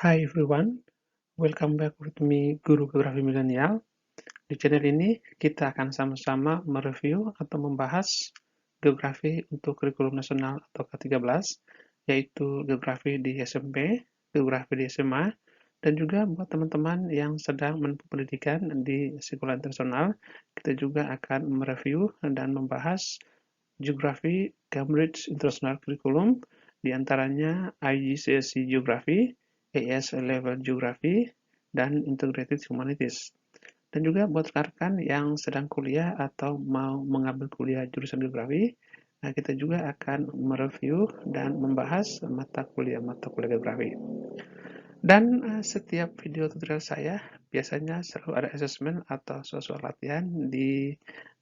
Hi everyone, welcome back with me Guru Geografi Milenial. Di channel ini kita akan sama-sama mereview atau membahas geografi untuk kurikulum nasional atau K13, yaitu geografi di SMP, geografi di SMA, dan juga buat teman-teman yang sedang menempuh pendidikan di sekolah internasional, kita juga akan mereview dan membahas geografi Cambridge International Curriculum, di antaranya IGCSE Geography, AS Level Geography, dan Integrated Humanities. Dan juga buat rekan-rekan yang sedang kuliah atau mau mengambil kuliah jurusan geografi, kita juga akan mereview dan membahas mata kuliah geografi. Dan setiap video tutorial saya biasanya selalu ada assessment atau soal latihan di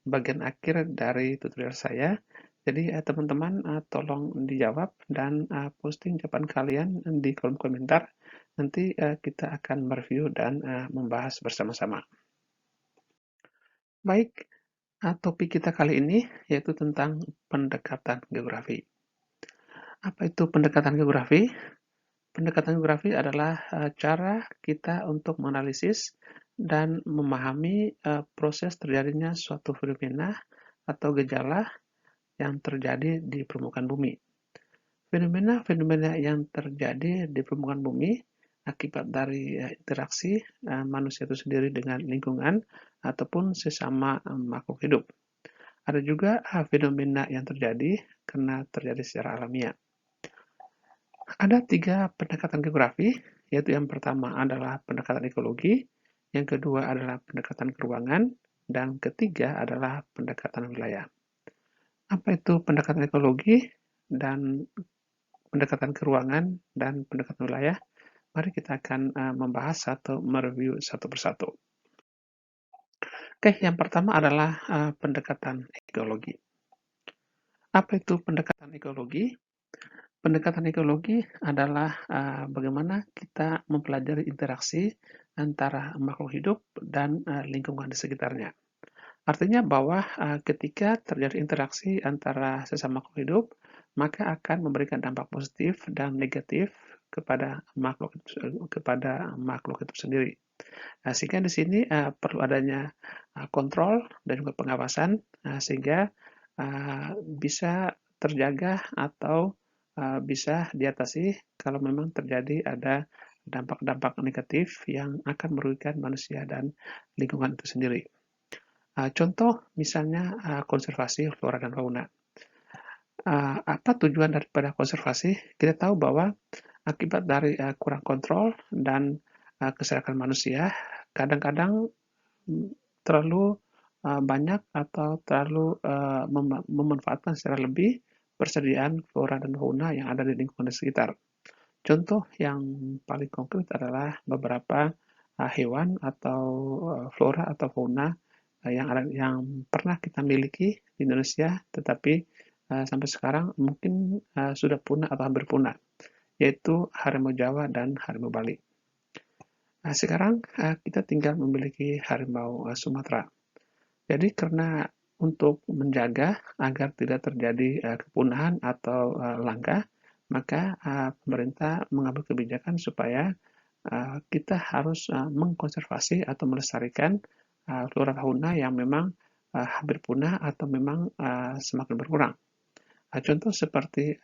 bagian akhir dari tutorial saya. Jadi teman-teman tolong dijawab dan posting jawaban kalian di kolom komentar. Nanti kita akan mereview dan membahas bersama-sama. Baik, topik kita kali ini yaitu tentang pendekatan geografi. Apa itu pendekatan geografi? Pendekatan geografi adalah cara kita untuk menganalisis dan memahami proses terjadinya suatu fenomena atau gejala yang terjadi di permukaan bumi. Fenomena-fenomena yang terjadi di permukaan bumi akibat dari interaksi manusia itu sendiri dengan lingkungan ataupun sesama makhluk hidup. Ada juga fenomena yang terjadi karena terjadi secara alamiah. Ada 3 pendekatan geografi, yaitu yang pertama adalah pendekatan ekologi, yang kedua adalah pendekatan keruangan, dan ketiga adalah pendekatan wilayah. Apa itu pendekatan ekologi dan pendekatan keruangan dan pendekatan wilayah? Mari kita akan membahas atau mereview satu persatu. Oke, yang pertama adalah pendekatan ekologi. Apa itu pendekatan ekologi? Pendekatan ekologi adalah bagaimana kita mempelajari interaksi antara makhluk hidup dan lingkungan di sekitarnya. Artinya bahwa ketika terjadi interaksi antara sesama makhluk hidup, maka akan memberikan dampak positif dan negatif kepada makhluk itu sendiri. Sehingga di sini perlu adanya kontrol dan juga pengawasan sehingga bisa terjaga atau bisa diatasi kalau memang terjadi ada dampak-dampak negatif yang akan merugikan manusia dan lingkungan itu sendiri. Contoh misalnya konservasi flora dan fauna. Apa tujuan daripada konservasi? Kita tahu bahwa akibat dari kurang kontrol dan kesalahan manusia, kadang-kadang terlalu banyak atau terlalu memanfaatkan secara lebih persediaan flora dan fauna yang ada di lingkungan sekitar. Contoh yang paling konkret adalah beberapa hewan atau flora atau fauna yang pernah kita miliki di Indonesia, tetapi sampai sekarang mungkin sudah punah atau hampir punah, yaitu harimau Jawa dan harimau Bali. Nah, sekarang kita tinggal memiliki harimau Sumatera. Jadi karena untuk menjaga agar tidak terjadi kepunahan atau langka, maka pemerintah mengambil kebijakan supaya kita harus mengkonservasi atau melestarikan flora fauna yang memang hampir punah atau memang semakin berkurang. Contoh seperti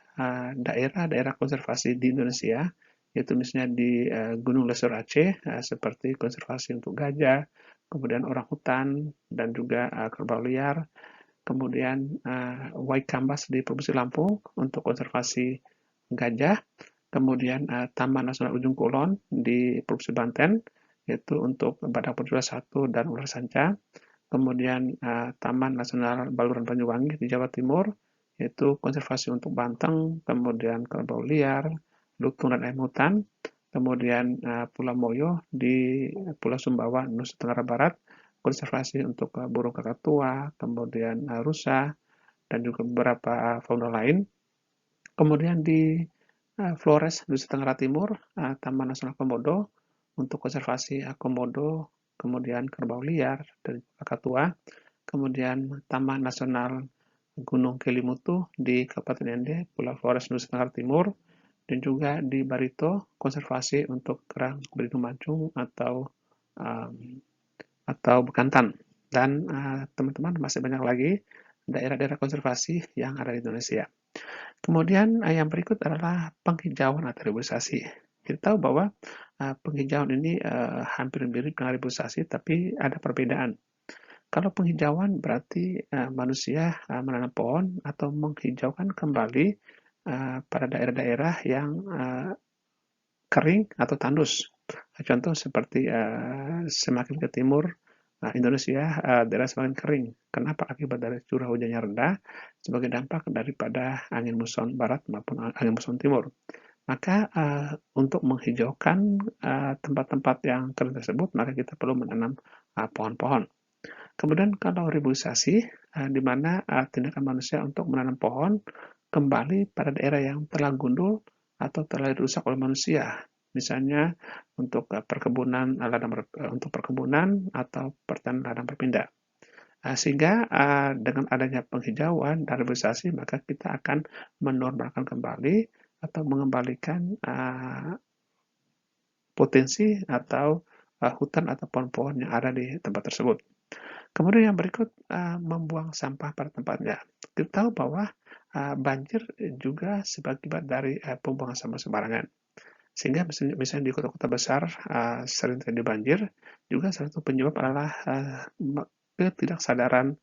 daerah-daerah konservasi di Indonesia, yaitu misalnya di Gunung Lesor Aceh, seperti konservasi untuk gajah, kemudian orang hutan, dan juga kerbau liar, kemudian Waikambas di Provinsi Lampung untuk konservasi gajah, kemudian Taman Nasional Ujung Kulon di Provinsi Banten, yaitu untuk badak berjual satu dan ular sanca, kemudian Taman Nasional Baluran Banyuwangi di Jawa Timur, yaitu konservasi untuk banteng, kemudian kerbau liar, lutung dan ayam hutan, kemudian Pulau Moyo di Pulau Sumbawa, Nusa Tenggara Barat, konservasi untuk burung kakatua, kemudian rusa, dan juga beberapa fauna lain. Kemudian di Flores, Nusa Tenggara Timur, Taman Nasional Komodo, untuk konservasi komodo, kemudian kerbau liar, dan kakatua, kemudian Taman Nasional Gunung Kelimutu di Kabupaten Ende, Pulau Flores, Nusa Tenggara Timur, dan juga di Barito konservasi untuk kerang berhidung mancung um, atau bekantan. Dan teman-teman masih banyak lagi daerah-daerah konservasi yang ada di Indonesia. Kemudian yang berikut adalah penghijauan atau reboisasi. Kita tahu bahwa penghijauan ini hampir mirip dengan reboisasi, tapi ada perbedaan. Kalau penghijauan berarti manusia menanam pohon atau menghijaukan kembali pada daerah-daerah yang kering atau tandus. Contoh seperti semakin ke timur Indonesia, daerah semakin kering. Kenapa? Akibat dari curah hujannya rendah sebagai dampak daripada angin muson barat maupun angin muson timur. Maka untuk menghijaukan tempat-tempat yang kering tersebut, maka kita perlu menanam pohon-pohon. Kemudian kalau reboisasi, di mana tindakan manusia untuk menanam pohon kembali pada daerah yang telah gundul atau telah dirusak oleh manusia. Misalnya untuk perkebunan untuk perkebunan atau pertanian ladang berpindah. Sehingga dengan adanya penghijauan dan reboisasi, maka kita akan menormalkan kembali atau mengembalikan potensi atau hutan atau pohon-pohon yang ada di tempat tersebut. Kemudian yang berikut, membuang sampah pada tempatnya. Kita tahu bahwa banjir juga sebagai dari pembuangan sampah sembarangan. Sehingga misalnya di kota-kota besar sering terjadi banjir, juga salah satu penyebab adalah ketidaksadaran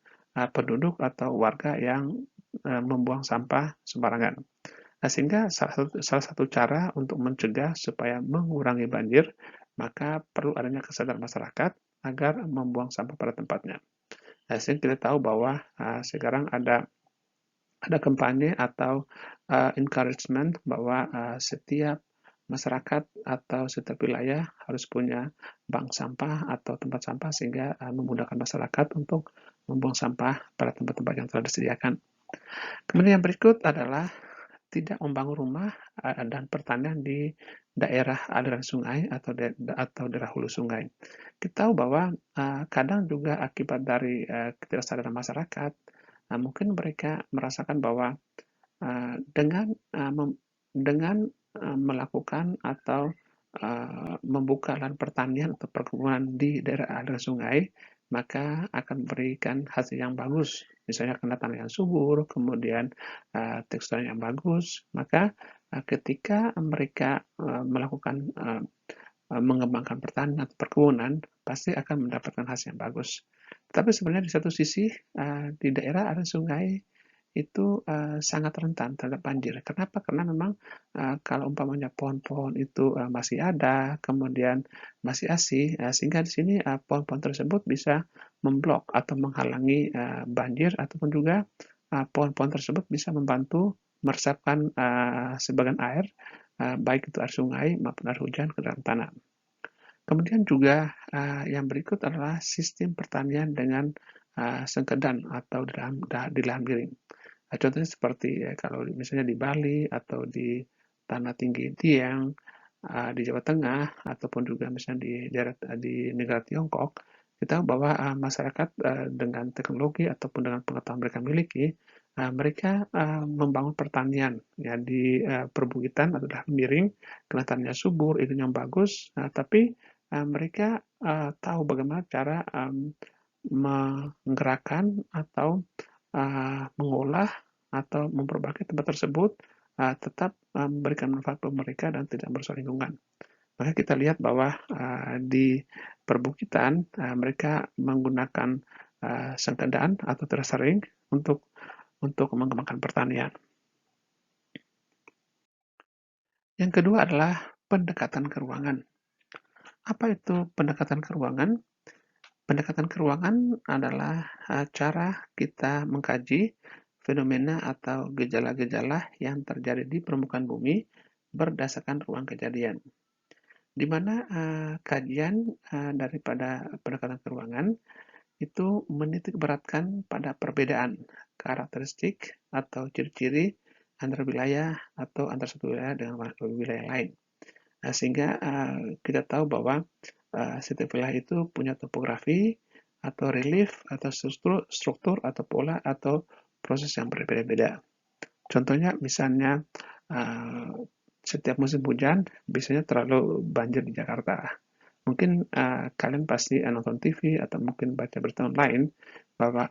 penduduk atau warga yang membuang sampah sembarangan. Sehingga salah satu cara untuk mencegah supaya mengurangi banjir, maka perlu adanya kesadaran masyarakat agar membuang sampah pada tempatnya. Sehingga kita tahu bahwa sekarang ada kampanye atau encouragement bahwa setiap masyarakat atau setiap wilayah harus punya bank sampah atau tempat sampah sehingga memudahkan masyarakat untuk membuang sampah pada tempat-tempat yang telah disediakan. Kemudian yang berikut adalah tidak membangun rumah dan pertanian di daerah aliran sungai atau daerah hulu sungai. Kita tahu bahwa kadang juga akibat dari ketidaksadaran masyarakat, mungkin mereka merasakan bahwa dengan melakukan atau membuka lahan pertanian atau perkebunan di daerah aliran sungai, maka akan memberikan hasil yang bagus. Misalnya karena tanah yang subur, kemudian tekstur yang bagus, maka ketika mereka melakukan mengembangkan pertanian atau perkebunan, pasti akan mendapatkan hasil yang bagus. Tapi sebenarnya di satu sisi, di daerah aliran sungai itu sangat rentan terhadap banjir. Kenapa? Karena memang kalau umpamanya pohon-pohon itu masih ada, kemudian masih asih, sehingga di sini pohon-pohon tersebut bisa memblok atau menghalangi banjir, ataupun juga pohon-pohon tersebut bisa membantu meresapkan sebagian air, baik itu air sungai maupun air hujan ke dalam tanah. Kemudian juga yang berikut adalah sistem pertanian dengan sengkedan atau di lahan miring. Contohnya seperti kalau misalnya di Bali atau di Tanah Tinggi Dieng, di Jawa Tengah, ataupun juga misalnya di negara Tiongkok, kita tahu bahwa masyarakat dengan teknologi ataupun dengan pengetahuan mereka miliki, mereka membangun pertanian ya di perbukitan atau lahan miring, karena tanahnya subur, iklim yang bagus, tapi mereka tahu bagaimana cara menggerakkan atau mengolah atau memperbaiki tempat tersebut tetap memberikan manfaat bagi mereka dan tidak merusak lingkungan. Maka kita lihat bahwa di perbukitan mereka menggunakan sengkedaan atau terasering untuk mengembangkan pertanian. Yang kedua adalah pendekatan ke ruangan. Apa itu pendekatan ke ruangan? Pendekatan ke ruangan adalah cara kita mengkaji fenomena atau gejala-gejala yang terjadi di permukaan bumi berdasarkan ruang kejadian. Di mana kajian daripada pendekatan ke ruangan itu menitik beratkan pada perbedaan karakteristik atau ciri-ciri antara wilayah atau antara satu wilayah dengan wilayah lain. Sehingga kita tahu bahwa setiap wilayah itu punya topografi atau relief atau struktur atau pola atau proses yang berbeda-beda. Contohnya misalnya setiap musim hujan biasanya terlalu banjir di Jakarta. Mungkin kalian pasti nonton TV atau mungkin baca berita online bahwa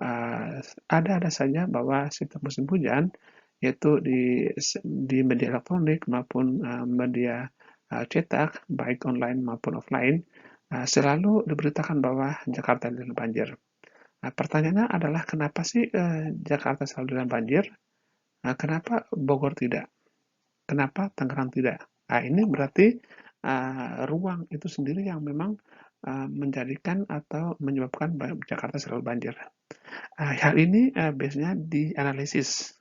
ada saja bahwa setiap musim hujan yaitu di media elektronik maupun media cetak baik online maupun offline selalu diberitakan bahwa Jakarta dilanda banjir. Nah, pertanyaannya adalah kenapa sih Jakarta selalu dilanda banjir? Nah, kenapa Bogor tidak? Kenapa Tangerang tidak? Nah, ini berarti ruang itu sendiri yang memang menjadikan atau menyebabkan Jakarta selalu banjir. Hal ini biasanya dianalisis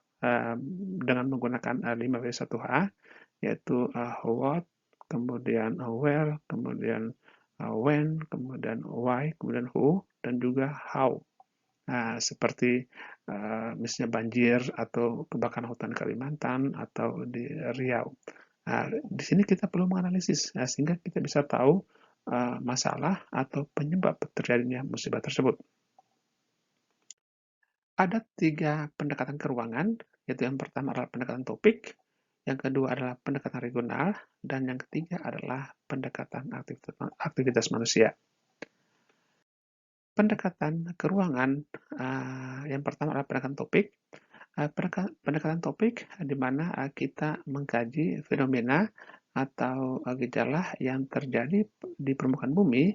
dengan menggunakan 5W1H, yaitu what, kemudian where, kemudian when, kemudian why, kemudian who, dan juga how. Nah, seperti misalnya banjir atau kebakaran hutan Kalimantan atau di Riau. Nah, di sini kita perlu menganalisis sehingga kita bisa tahu masalah atau penyebab terjadinya musibah tersebut. Ada 3 pendekatan keuangan, yaitu yang pertama adalah pendekatan topik, yang kedua adalah pendekatan regional, dan yang ketiga adalah pendekatan aktivitas manusia. Pendekatan keuangan yang pertama adalah pendekatan topik. Pendekatan topik di mana kita mengkaji fenomena atau gejala yang terjadi di permukaan bumi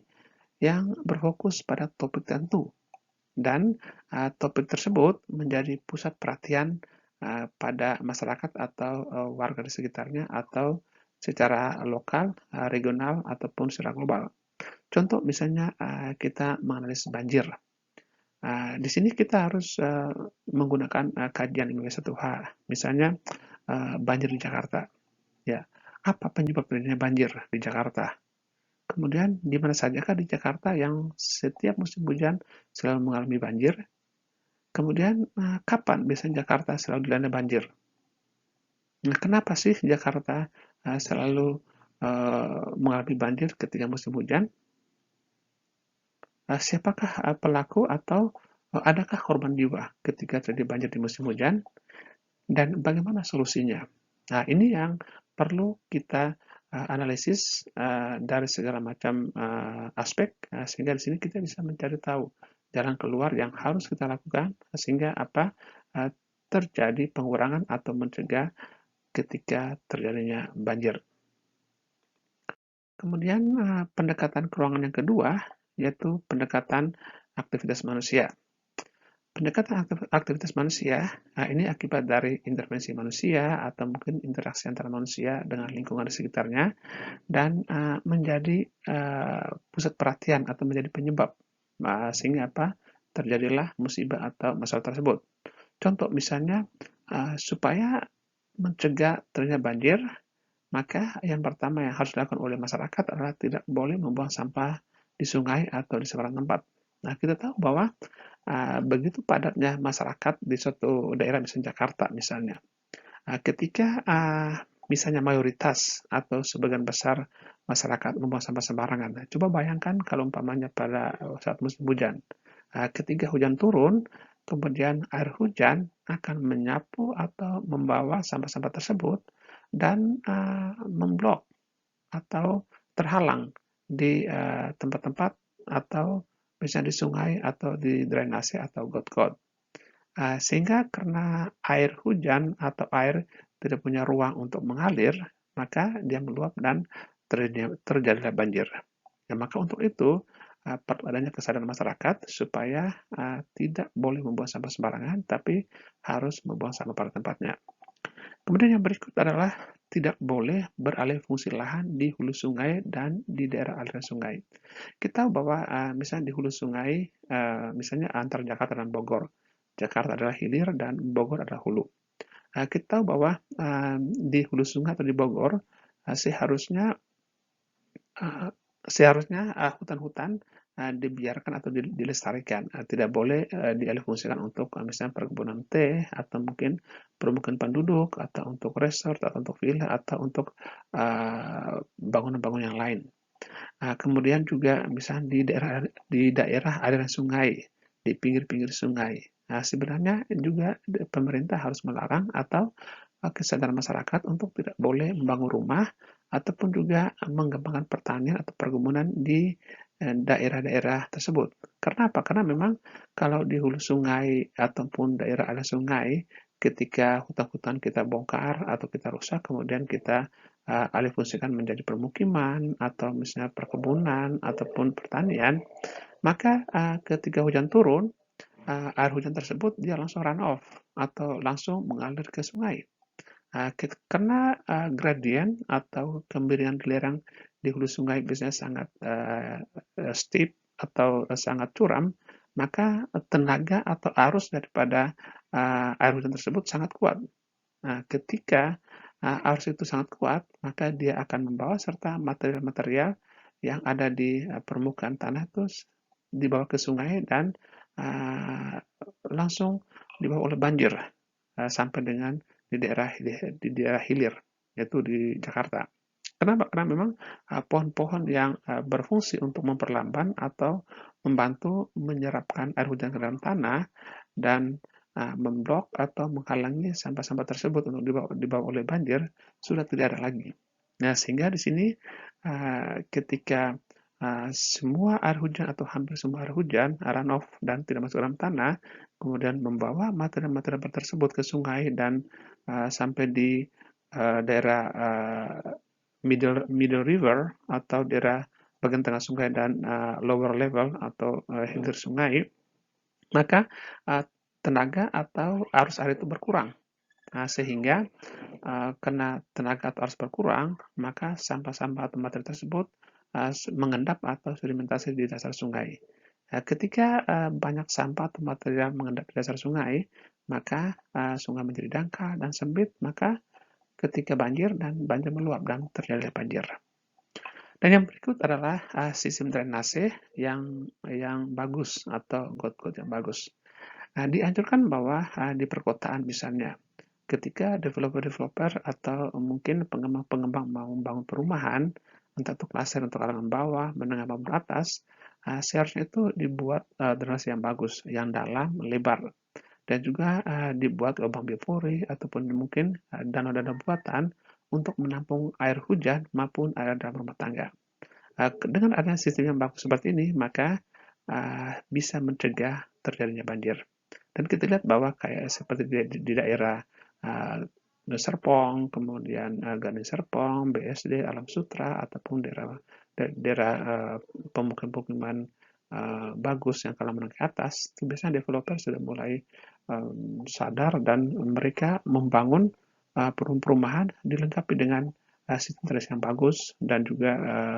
yang berfokus pada topik tertentu dan topik tersebut menjadi pusat perhatian pada masyarakat atau warga di sekitarnya atau secara lokal, regional ataupun secara global. Contoh misalnya kita menganalisis banjir. Di sini kita harus menggunakan kajian IMW 1H. Misalnya banjir di Jakarta. Ya, apa penyebab terjadinya banjir di Jakarta? Kemudian di mana sajakah di Jakarta yang setiap musim hujan selalu mengalami banjir? Kemudian kapan biasanya Jakarta selalu dilanda banjir? Nah, kenapa sih Jakarta selalu mengalami banjir ketika musim hujan? Siapakah pelaku atau adakah korban jiwa ketika terjadi banjir di musim hujan dan bagaimana solusinya? Nah, ini yang perlu kita analisis dari segala macam aspek sehingga di sini kita bisa mencari tahu jalan keluar yang harus kita lakukan sehingga terjadi pengurangan atau mencegah ketika terjadinya banjir. Kemudian pendekatan keuangan yang kedua yaitu pendekatan aktivitas manusia. Pendekatan aktivitas manusia ini akibat dari intervensi manusia atau mungkin interaksi antara manusia dengan lingkungan di sekitarnya dan menjadi pusat perhatian atau menjadi penyebab sehingga terjadilah musibah atau masalah tersebut. Contoh misalnya supaya mencegah terjadinya banjir, maka yang pertama yang harus dilakukan oleh masyarakat adalah tidak boleh membuang sampah di sungai atau di sembarang tempat. Nah, kita tahu bahwa begitu padatnya masyarakat di suatu daerah, misalnya Jakarta misalnya. Ketika misalnya mayoritas atau sebagian besar masyarakat membuang sampah sembarangan. Nah, coba bayangkan kalau umpamanya pada saat musim hujan. Ketika hujan turun, kemudian air hujan akan menyapu atau membawa sampah-sampah tersebut dan memblok atau terhalang di tempat-tempat atau misalnya di sungai atau di drainase atau got-got. Sehingga karena air hujan atau air tidak punya ruang untuk mengalir, maka dia meluap dan terjadilah banjir. Ya, maka untuk itu perlu adanya kesadaran masyarakat supaya tidak boleh membuang sampah sembarangan, tapi harus membuang sampah pada tempatnya. Kemudian yang berikut adalah tidak boleh beralih fungsi lahan di hulu sungai dan di daerah aliran sungai. Kita tahu bahwa misalnya di hulu sungai, misalnya antara Jakarta dan Bogor. Jakarta adalah hilir dan Bogor adalah hulu. Kita tahu bahwa di hulu sungai atau di Bogor seharusnya hutan-hutan dibiarkan atau dilestarikan, tidak boleh dialihfungsikan untuk misalnya perkebunan teh atau mungkin permukiman penduduk atau untuk resort atau untuk villa atau untuk bangunan-bangunan yang lain. Kemudian juga misalnya di daerah aliran sungai, di pinggir-pinggir sungai. Sebenarnya juga pemerintah harus melarang atau kesadaran masyarakat untuk tidak boleh membangun rumah ataupun juga mengembangkan pertanian atau perkebunan di daerah-daerah tersebut. Karena apa? Karena memang kalau di hulu sungai ataupun daerah aliran sungai, ketika hutan-hutan kita bongkar atau kita rusak, kemudian kita alih fungsikan menjadi permukiman atau misalnya perkebunan ataupun pertanian, maka ketika hujan turun, air hujan tersebut dia langsung run off atau langsung mengalir ke sungai. Karena gradien atau kemiringan belerang di hulu sungai biasanya sangat steep atau sangat curam, maka tenaga atau arus daripada air hujan tersebut sangat kuat. Nah, ketika arus itu sangat kuat, maka dia akan membawa serta material-material yang ada di permukaan tanah itu dibawa ke sungai dan uh, langsung dibawa oleh banjir sampai dengan di daerah hilir, yaitu di Jakarta. Kenapa? Karena memang pohon-pohon yang berfungsi untuk memperlambat atau membantu menyerapkan air hujan ke dalam tanah dan memblok atau menghalangi sampah-sampah tersebut untuk dibawa oleh banjir sudah tidak ada lagi. Nah, sehingga di sini ketika semua air hujan atau hampir semua air hujan runoff dan tidak masuk dalam tanah, kemudian membawa material-material tersebut ke sungai dan sampai di daerah middle river atau daerah bagian tengah sungai dan lower level atau hilir sungai, maka tenaga atau arus air itu berkurang. Sehingga karena tenaga atau arus berkurang, maka sampah-sampah atau material tersebut mengendap atau sedimentasi di dasar sungai. Ketika banyak sampah atau material mengendap di dasar sungai, maka sungai menjadi dangkal dan sempit, maka ketika banjir dan banjir meluap dan terjadi banjir. Dan yang berikut adalah sistem drainase yang bagus atau got-got yang bagus. Dianjurkan bahwa di perkotaan misalnya, ketika developer-developer atau mungkin pengembang-pengembang mau membangun perumahan, entah itu klaster untuk kalangan bawah, menengah maupun atas, seharusnya itu dibuat drainase yang bagus, yang dalam, lebar, dan juga dibuat lubang bivori ataupun mungkin danau-danau buatan untuk menampung air hujan maupun air dalam rumah tangga. Dengan adanya sistem yang bagus seperti ini, maka bisa mencegah terjadinya banjir. Dan kita lihat bahwa kayak seperti di daerah uh, Serpong, kemudian Gading Serpong, BSD, Alam Sutra, ataupun daerah pemukiman-pemukiman bagus yang kalau menengah ke atas, itu biasanya developer sudah mulai sadar dan mereka membangun perumahan dilengkapi dengan sistem drainase yang bagus dan juga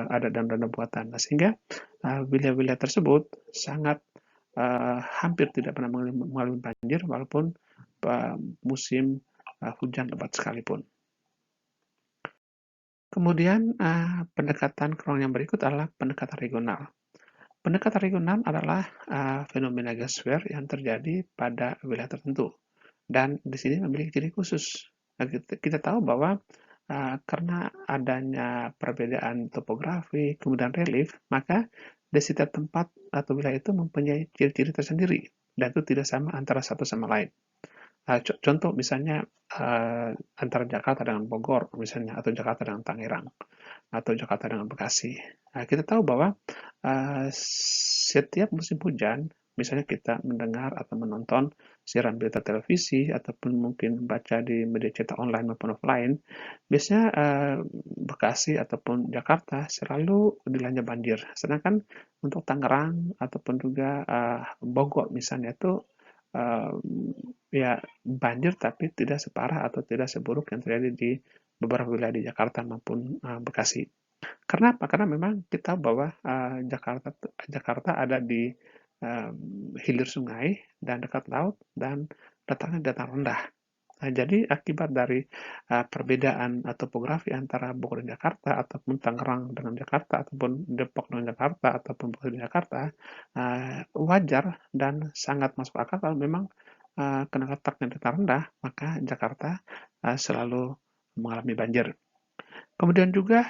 ada dana-dana buatan. Nah, sehingga wilayah-wilayah tersebut sangat hampir tidak pernah mengalami banjir walaupun musim hujan lebat sekalipun. Kemudian pendekatan kronologi yang berikut adalah pendekatan regional. Pendekatan regional adalah fenomena geosfer yang terjadi pada wilayah tertentu dan di sini memiliki ciri khusus. Nah, kita tahu bahwa karena adanya perbedaan topografi, kemudian relief, maka di setiap tempat atau wilayah itu mempunyai ciri-ciri tersendiri dan itu tidak sama antara satu sama lain. Contoh misalnya antara Jakarta dengan Bogor misalnya atau Jakarta dengan Tangerang atau Jakarta dengan Bekasi. Kita tahu bahwa setiap musim hujan, misalnya kita mendengar atau menonton siaran berita televisi ataupun mungkin baca di media cetak online maupun offline, biasanya Bekasi ataupun Jakarta selalu dilanda banjir. Sedangkan untuk Tangerang ataupun juga Bogor misalnya itu ya banjir tapi tidak separah atau tidak seburuk yang terjadi di beberapa wilayah di Jakarta maupun Bekasi. Karena apa? Karena memang kita bahwa Jakarta ada di hilir sungai dan dekat laut dan letaknya dataran rendah. Nah, jadi akibat dari perbedaan topografi antara Bogor dan Jakarta ataupun Tangerang dengan Jakarta ataupun Depok dengan Jakarta ataupun Bekasi dengan Jakarta, wajar dan sangat masuk akal kalau memang karena letaknya dataran rendah, maka Jakarta selalu mengalami banjir. Kemudian juga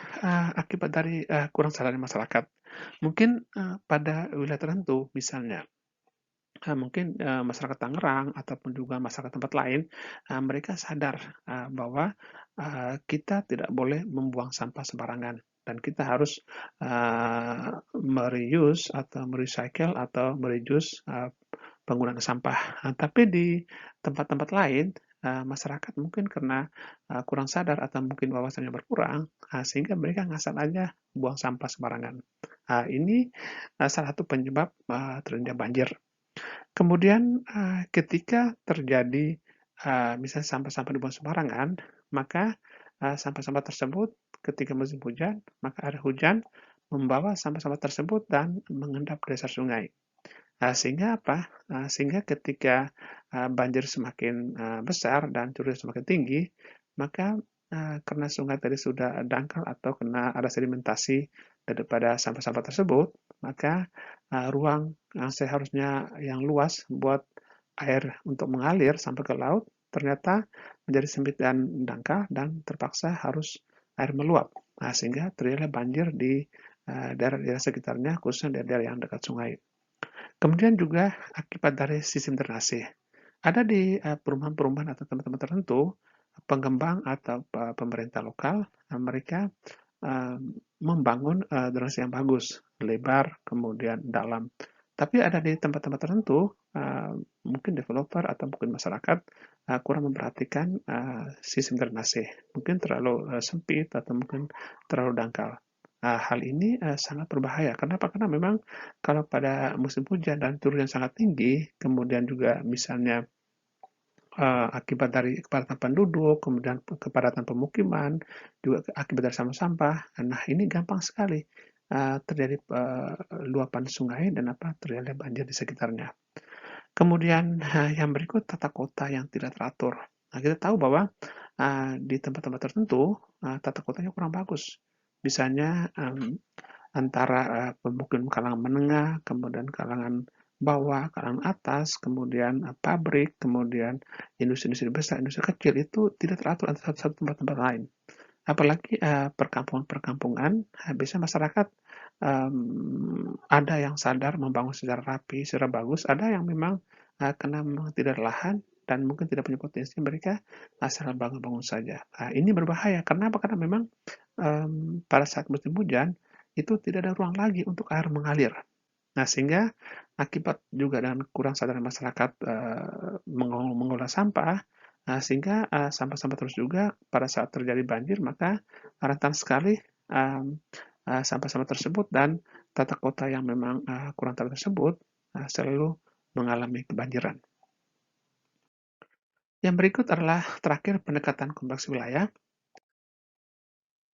akibat dari kurang sadarnya masyarakat. Mungkin pada wilayah tertentu, misalnya mungkin, masyarakat Tangerang ataupun juga masyarakat tempat lain, mereka sadar, bahwa, kita tidak boleh membuang sampah sembarangan dan kita harus, atau me-reuse, penggunaan sampah. Tapi di tempat-tempat lain, masyarakat mungkin karena, kurang sadar atau mungkin wawasannya berkurang, sehingga mereka ngasal aja buang sampah sembarangan. Ini, salah satu penyebab, terjadinya banjir. Kemudian, ketika terjadi, misalnya sampah-sampah dibuang sembarangan, maka, sampah-sampah tersebut ketika musim hujan, maka air hujan membawa sampah-sampah tersebut dan mengendap ke dasar sungai. Sehingga apa, sehingga ketika, banjir semakin, besar dan curah semakin tinggi, maka, karena sungai tadi sudah dangkal atau kena ada sedimentasi daripada sampah-sampah tersebut, maka, ruang yang seharusnya yang luas buat air untuk mengalir sampai ke laut, ternyata menjadi sempit dan dangkal dan terpaksa harus air meluap. Sehingga terjadilah banjir di, daerah-daerah sekitarnya, khususnya daerah-daerah yang dekat sungai. Kemudian juga akibat dari sistem drainase. Ada di perumahan-perumahan atau tempat-tempat tertentu, pengembang atau pemerintah lokal, mereka eee, membangun drainase yang bagus, lebar, kemudian dalam. Tapi ada di tempat-tempat tertentu, mungkin developer atau mungkin masyarakat kurang memperhatikan sistem drainase. Mungkin terlalu sempit atau mungkin terlalu dangkal. Hal ini sangat berbahaya. Kenapa? Karena memang kalau pada musim hujan dan curah yang sangat tinggi, kemudian juga misalnya akibat dari kepadatan penduduk, kemudian kepadatan pemukiman, juga akibat dari sampah-sampah. Nah, ini gampang sekali terjadi luapan sungai dan terjadi banjir di sekitarnya. Kemudian yang berikut tata kota yang tidak teratur. Nah, kita tahu bahwa di tempat-tempat tertentu tata kotanya kurang bagus. Misalnya antara pemukiman kalangan menengah, kemudian kalangan bawah, kalangan atas, kemudian pabrik, kemudian industri-industri besar, industri kecil itu tidak teratur antara satu tempat-tempat lain. Apalagi perkampungan-perkampungan, biasanya masyarakat ada yang sadar membangun secara rapi, secara bagus, ada yang memang karena memang tidak ada lahan dan mungkin tidak punya potensi, mereka asal bangun-bangun saja. Ini berbahaya. Karena apa? Karena memang pada saat musim hujan itu tidak ada ruang lagi untuk air mengalir. Nah, sehingga akibat juga dengan kurang sadar masyarakat mengolah sampah, sehingga sampah-sampah terus juga pada saat terjadi banjir, maka rentan sekali sampah-sampah tersebut dan tata kota yang memang kurang teratur tersebut selalu mengalami kebanjiran. Yang berikut adalah terakhir pendekatan kompleks wilayah.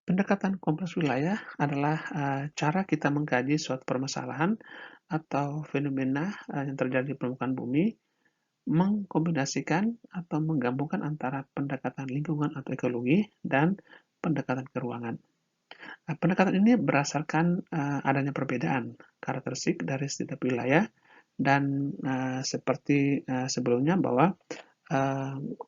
Pendekatan kompleks wilayah adalah cara kita mengkaji suatu permasalahan atau fenomena yang terjadi di permukaan bumi, mengkombinasikan atau menggabungkan antara pendekatan lingkungan atau ekologi dan pendekatan keuangan. Pendekatan ini berdasarkan adanya perbedaan karakteristik dari setiap wilayah dan seperti sebelumnya bahwa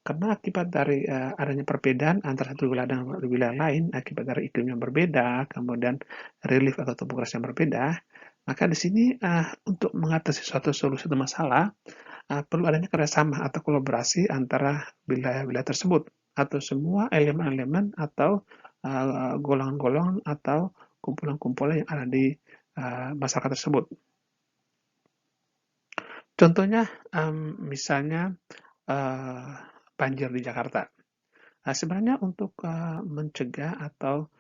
karena akibat dari adanya perbedaan antara satu wilayah dengan wilayah lain, akibat dari iklim yang berbeda, kemudian relief atau topografi yang berbeda, maka di sini untuk mengatasi suatu solusi atau masalah perlu adanya kerjasama atau kolaborasi antara wilayah-wilayah tersebut atau semua elemen-elemen atau golongan-golongan atau kumpulan-kumpulan yang ada di masyarakat tersebut. Contohnya, misalnya uh, banjir di Jakarta. Sebenarnya untuk mencegah atau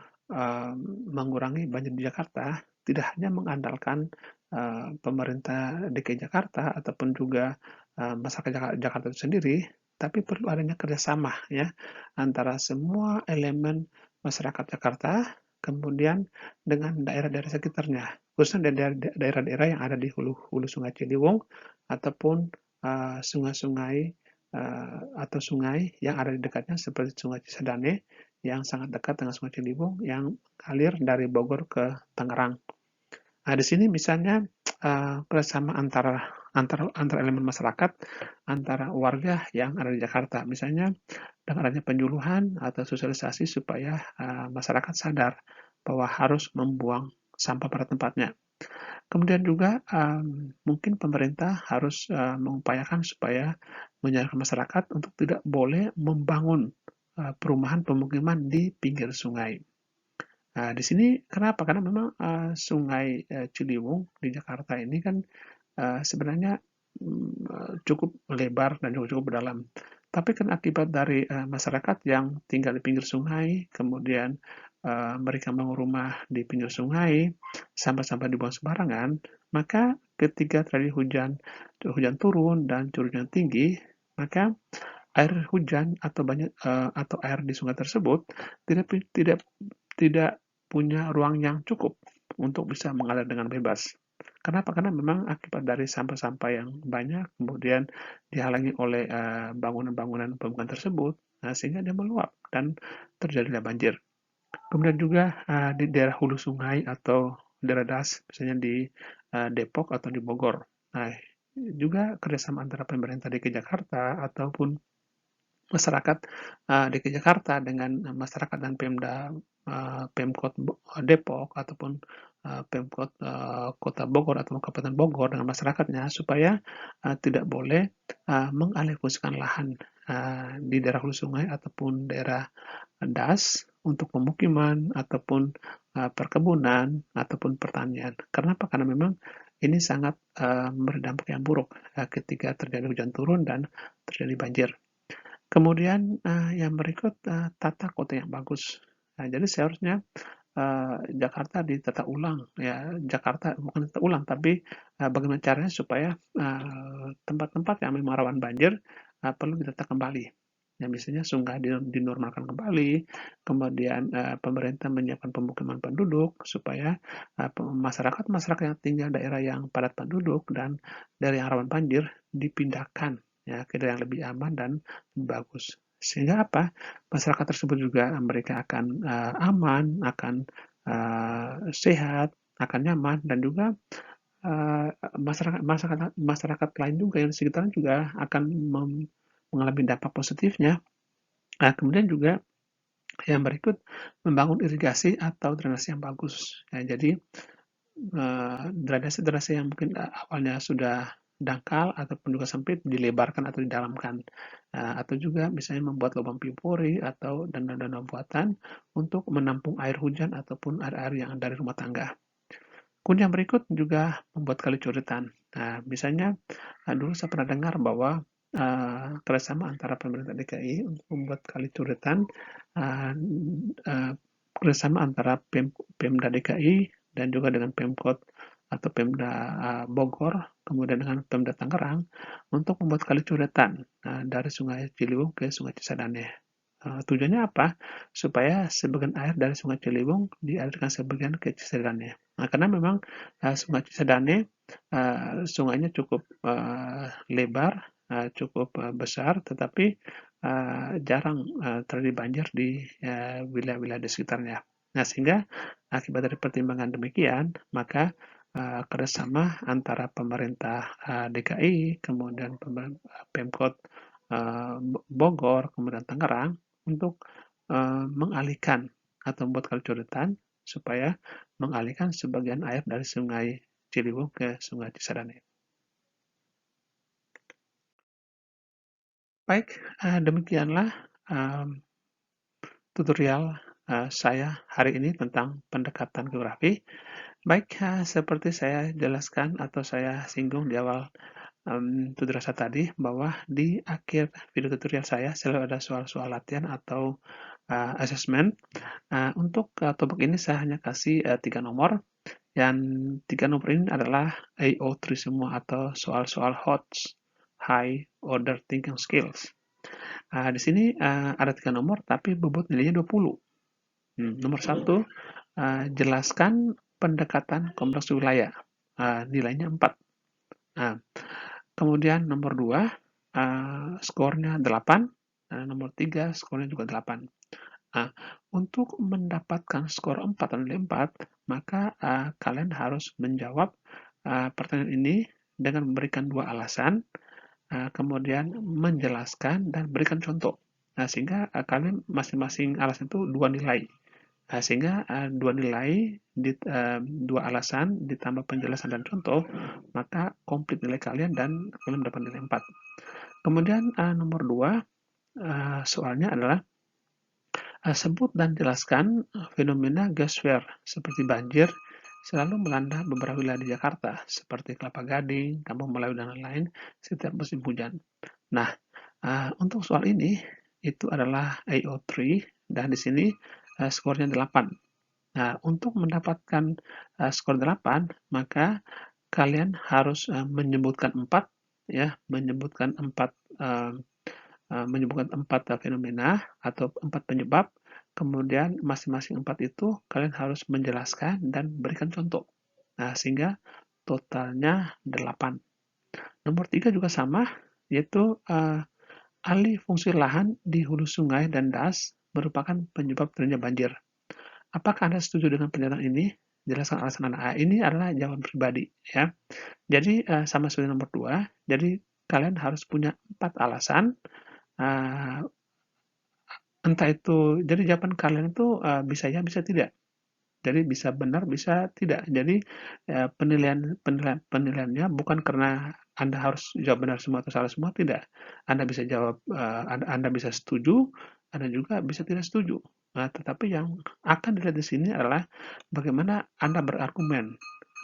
mengurangi banjir di Jakarta, tidak hanya mengandalkan pemerintah DKI Jakarta ataupun juga masyarakat Jakarta itu sendiri, tapi perlu adanya kerjasama ya antara semua elemen masyarakat Jakarta, kemudian dengan daerah-daerah sekitarnya, khususnya daerah-daerah yang ada di hulu Sungai Ciliwung ataupun sungai-sungai atau sungai yang ada di dekatnya seperti Sungai Cisadane yang sangat dekat dengan Sungai Ciliwung yang ngalir dari Bogor ke Tangerang. Nah, di sini misalnya kerjasama antara elemen masyarakat, antara warga yang ada di Jakarta, misalnya dengan adanya penyuluhan atau sosialisasi supaya masyarakat sadar bahwa harus membuang sampah pada tempatnya. Kemudian juga mungkin pemerintah harus mengupayakan supaya menyadarkan masyarakat untuk tidak boleh membangun perumahan pemukiman di pinggir sungai. Nah, di sini kenapa? Karena memang Sungai Ciliwung di Jakarta ini kan sebenarnya cukup lebar dan juga cukup dalam. Tapi kan akibat dari masyarakat yang tinggal di pinggir sungai, kemudian mereka bangun rumah di pinggir sungai, sampah-sampah dibuang sembarangan, maka ketika terjadi hujan turun dan curahnya tinggi, maka air hujan atau atau air di sungai tersebut tidak tidak tidak punya ruang yang cukup untuk bisa mengalir dengan bebas. Kenapa? Karena memang akibat dari sampah-sampah yang banyak, kemudian dihalangi oleh bangunan-bangunan pembukaan tersebut, nah, sehingga dia meluap dan terjadilah banjir. Kemudian juga di daerah hulu sungai atau daerah das, misalnya di Depok atau di Bogor. Nah, juga kerjasama antara pemerintah DKI Jakarta ataupun masyarakat DKI Jakarta dengan masyarakat dan Pemkot Depok ataupun Pemkot Kota Bogor atau Kabupaten Bogor dengan masyarakatnya supaya tidak boleh mengalihfungsikan lahan di daerah hulu sungai ataupun daerah das untuk pemukiman ataupun perkebunan ataupun pertanian. Kenapa? Karena memang ini sangat berdampak yang buruk ketika terjadi hujan turun dan terjadi banjir. Kemudian yang berikut tata kota yang bagus. Nah, jadi seharusnya Jakarta ditata ulang ya, Jakarta bukan ditata ulang tapi bagaimana caranya supaya tempat-tempat yang memang rawan banjir perlu ditata kembali. Ya, misalnya sungai dinormalkan kembali, kemudian pemerintah menyiapkan pemukiman penduduk supaya masyarakat-masyarakat yang tinggal daerah yang padat penduduk dan daerah yang rawan banjir dipindahkan ya ke daerah yang lebih aman dan bagus. Sehingga apa? Masyarakat tersebut juga mereka akan aman, akan sehat, akan nyaman dan juga masyarakat masyarakat masyarakat lain juga yang di sekitarnya juga akan mengalami dampak positifnya. Nah, kemudian juga yang berikut membangun irigasi atau drainase yang bagus. Ya, jadi drainase-drainase yang mungkin awalnya sudah dangkal ataupun juga sempit dilebarkan atau didalamkan. Atau juga misalnya membuat lubang pimpuri atau danau-danau buatan untuk menampung air hujan ataupun air-air yang dari rumah tangga. Kemudian yang berikut juga membuat kali curitan. Nah, misalnya dulu saya pernah dengar bahwa kerjasama antara pemerintah DKI untuk membuat kali curitan, uh, uh, kerjasama antara Pemda DKI dan juga dengan Pemkot atau Pemda Bogor, kemudian dengan Pemda Tangerang untuk membuat kali curitan dari Sungai Ciliwung ke Sungai Cisadane. Tujuannya apa? Supaya sebagian air dari Sungai Ciliwung dialirkan sebagian ke Cisadane. Nah, karena memang Sungai Cisadane sungainya cukup lebar, cukup besar, tetapi jarang terjadi banjir di wilayah-wilayah di sekitarnya. Nah, sehingga akibat dari pertimbangan demikian, maka kerjasama antara pemerintah DKI, kemudian Pemkot Bogor, kemudian Tangerang, untuk mengalihkan atau membuat kali curitan supaya mengalihkan sebagian air dari Sungai Ciliwung ke Sungai Cisadane. Baik, demikianlah tutorial saya hari ini tentang pendekatan geografi. Baik, seperti saya jelaskan atau saya singgung di awal tutorial saya tadi, bahwa di akhir video tutorial saya selalu ada soal-soal latihan atau assessment. Untuk topik ini saya hanya kasih 3 nomor, dan 3 nomor ini adalah AO3 semua atau soal-soal HOTS, High Order Thinking Skills. Di sini ada 3 nomor, tapi bobot nilainya 20. Nomor 1, jelaskan pendekatan kompleks wilayah. Nilainya 4. Nah, kemudian nomor 2, skornya 8. Nomor 3, skornya juga 8. Nah, untuk mendapatkan skor 4 dan nilai 4, maka kalian harus menjawab pertanyaan ini dengan memberikan 2 alasan, kemudian menjelaskan dan berikan contoh. Nah, sehingga kalian masing-masing alasan itu 2 nilai. Sehingga dua alasan ditambah penjelasan dan contoh, maka komplit nilai kalian dan kalian mendapat nilai 4. Kemudian nomor 2, soalnya adalah sebut dan jelaskan fenomena geosfer seperti banjir selalu melanda beberapa wilayah di Jakarta, seperti Kelapa Gading, Kampung Melayu, dan lain-lain setiap musim hujan. Nah, untuk soal ini, itu adalah AO3, dan di sini skornya 8. Nah, untuk mendapatkan skor 8, maka kalian harus menyebutkan 4, ya, menyebutkan 4 fenomena atau 4 penyebab, kemudian masing-masing 4 itu kalian harus menjelaskan dan berikan contoh. Nah, sehingga totalnya 8. Nomor 3 juga sama, yaitu alih fungsi lahan di hulu sungai dan das merupakan penyebab terjadinya banjir. Apakah Anda setuju dengan pernyataan ini? Jelaskan alasan Anda. Ini adalah jawaban pribadi, ya. Jadi sama seperti nomor 2, jadi kalian harus punya 4 alasan, uh, entah itu, jadi jawaban kalian itu bisa ya, bisa tidak. Jadi bisa benar, bisa tidak. Jadi penilaiannya bukan karena Anda harus jawab benar semua atau salah semua, tidak. Anda bisa jawab, Anda bisa setuju, Anda juga bisa tidak setuju. Nah, tetapi yang akan dilihat di sini adalah bagaimana Anda berargumen,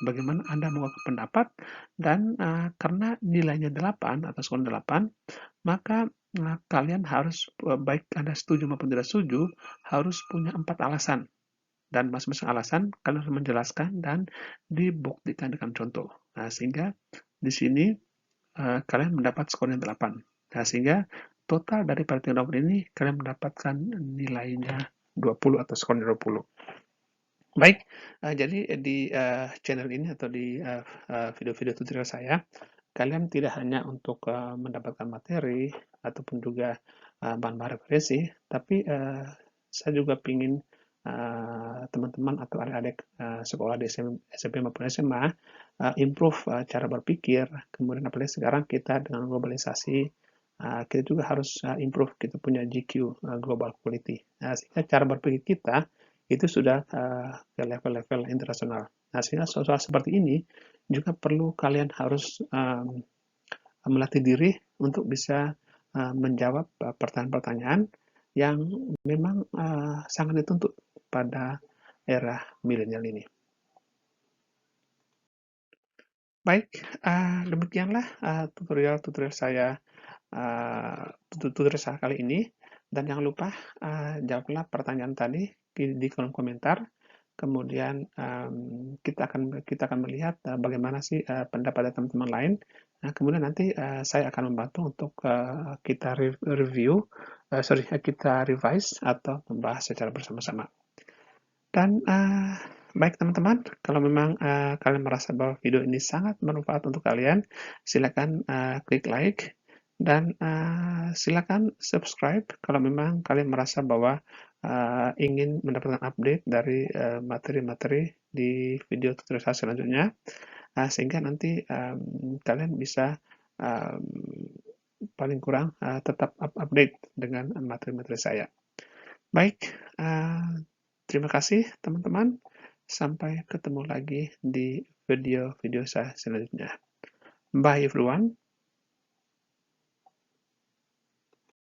bagaimana Anda mengungkapkan pendapat, dan karena nilainya 8 atau skor 8, maka kalian harus, baik Anda setuju maupun tidak setuju, harus punya 4 alasan. Dan masing-masing alasan kalian harus menjelaskan dan dibuktikan dengan contoh. Nah, sehingga di sini kalian mendapat skornya 8. Nah, sehingga total dari perhitungan nomor ini kalian mendapatkan nilainya 20 atau skornya 20. Baik, jadi di channel ini atau di video-video tutorial saya, kalian tidak hanya untuk mendapatkan materi ataupun juga bahan-bahan referensi, tapi saya juga ingin teman-teman atau adik-adik sekolah di SMP maupun SMA improve cara berpikir. Kemudian apalagi sekarang kita dengan globalisasi, kita juga harus improve kita punya GQ, Global Quality. Sehingga cara berpikir kita itu sudah ke level-level internasional. Nah, sehingga soal seperti ini juga perlu kalian harus melatih diri untuk bisa menjawab pertanyaan-pertanyaan yang memang sangat dituntut pada era milenial ini. Baik, demikianlah tutorial saya kali ini, dan jangan lupa jawablah pertanyaan tadi di kolom komentar. Kemudian kita akan melihat bagaimana sih pendapat teman-teman lain. Nah, kemudian nanti saya akan membantu untuk kita kita revise atau membahas secara bersama-sama. Dan baik teman-teman, kalau memang kalian merasa bahwa video ini sangat bermanfaat untuk kalian, silakan klik like dan silakan subscribe kalau memang kalian merasa bahwa ingin mendapatkan update dari materi-materi di video tutorial saya selanjutnya, sehingga nanti kalian bisa um, paling kurang tetap update dengan materi-materi saya. Baik, terima kasih teman-teman. Sampai ketemu lagi di video-video saya selanjutnya. Bye everyone.